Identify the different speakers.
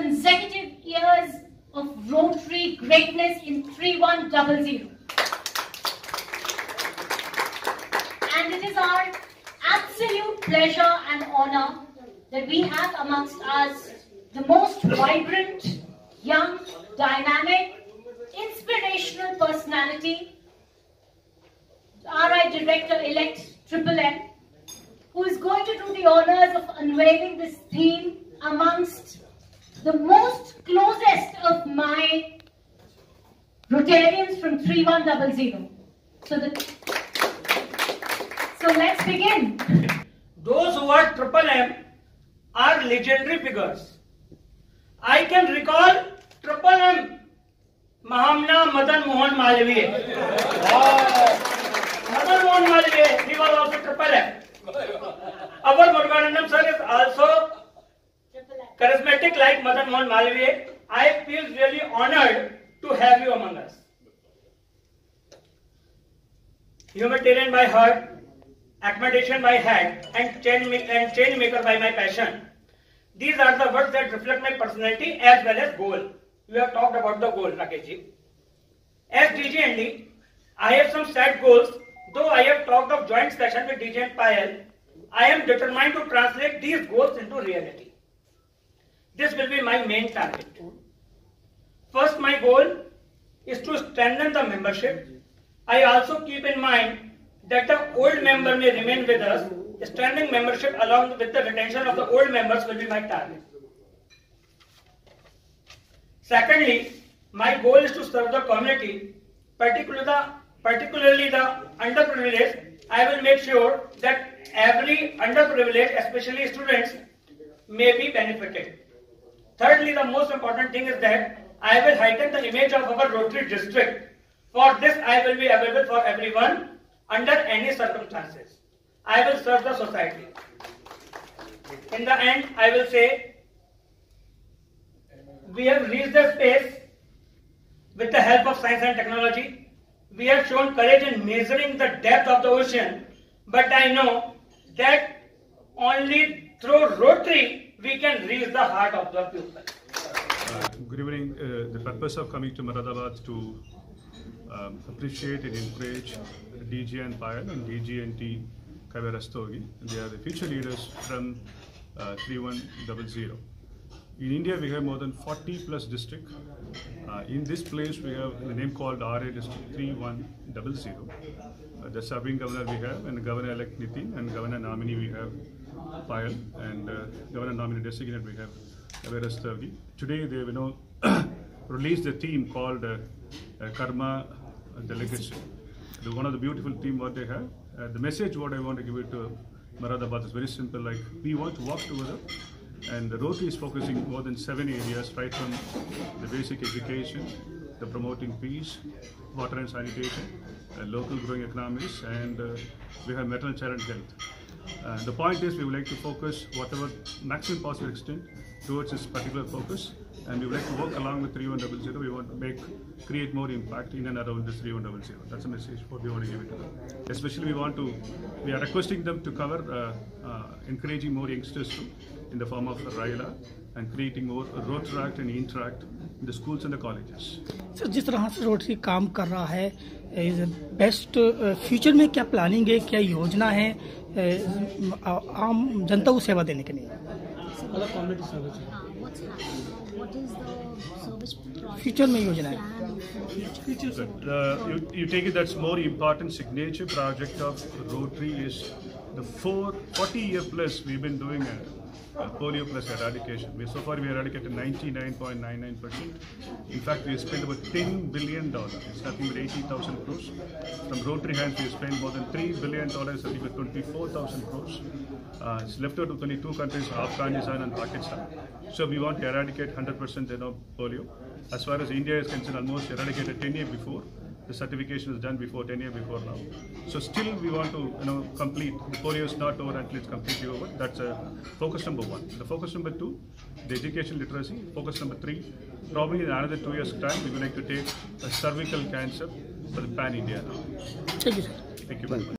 Speaker 1: consecutive years of Rotary greatness in 3100. And it is our absolute pleasure and honor that we have amongst us the most vibrant, young, dynamic, inspirational personality, RI Director-elect Triple M, who is going to do the honors of unveiling this theme amongst the most closest of my Rotarians from 3100. So let's begin.
Speaker 2: Those who are Triple M are legendary figures. I can recall Triple M, Mahamna Madan Mohan Malviya. Madan Mohan Malviya, he was also Triple M. Our Muruganandam sir is also charismatic like Madan Mohan Malviya. I feel really honored to have you among us. Humanitarian by heart, accommodation by head, and change maker by my passion. These are the words that reflect my personality as well as goal. You have talked about the goal, Rakesh ji. As DGND, I have some set goals. Though I have talked of joint session with DG and Payal, I am determined to translate these goals into reality. This will be my main target. First, my goal is to strengthen the membership. I also keep in mind that the old member may remain with us. Strengthening membership along with the retention of the old members will be my target. Secondly, my goal is to serve the community, particularly the underprivileged. I will make sure that every underprivileged, especially students, may be benefited. Thirdly, the most important thing is that I will heighten the image of our Rotary district. For this, I will be available for everyone under any circumstances. I will serve the society. In the end, I will say, we have reached the space with the help of science and technology. We have shown courage in measuring the depth of the ocean, but I know that only through Rotary we can reach the heart of the people.
Speaker 3: Good evening. The purpose of coming to Moradabad to appreciate and encourage DG and Payal and DG&T Kavya Rastogi. They are the future leaders from 3100. In India, we have more than 40 plus districts. In this place, we have the name called RA District 3100. The serving governor we have, and Governor-elect Nitin, and Governor nominee we have Payal, and Governor nominee designate we have Kavya Rastogi. Today, they released a theme called Karma Delegacy. One of the beautiful theme what they have. The message what I want to give it to Moradabad is very simple. Like, we want to work together, and the Rotary is focusing more than 7 areas, right from the basic education, the promoting peace, water and sanitation, local growing economies, and we have maternal child and health. The point is, we would like to focus whatever maximum possible extent towards this particular focus, and we would like to work along with 3100. We want to create more impact in and around this 3100. That's a message what we want to give it to them. Especially we are requesting them to cover encouraging more youngsters too, in the form of RILA, and creating more Rotaract and Interact in the schools and the colleges.
Speaker 4: Sir, जिस तरह से rotary काम कर रहा है, best future में क्या planning है, क्या योजना है आम जनता को सेवा देने के लिए? फ्यूचर में योजना है?
Speaker 3: You take it that's more important signature project of Rotary is the 40-year plus we've been doing polio plus eradication. So far we eradicated 99.99%. In fact, we have spent about $10 billion. It's nothing but 80,000 crores. From Rotary hands, we have spent more than $3 billion, nothing but 24,000 crores. It's left out of only 2 countries, Afghanistan and Pakistan. So we want to eradicate 100% polio. As far as India is concerned, almost eradicated 10 years before. The certification is done before 10 years before now. So still we want to complete. The polio is not over until it's completely over. That's focus number 1. The focus number 2, the education literacy. Focus number 3, probably in another 2 years' time, we would like to take a cervical cancer for the pan-India now.
Speaker 4: Thank you, sir.
Speaker 3: Thank you very much.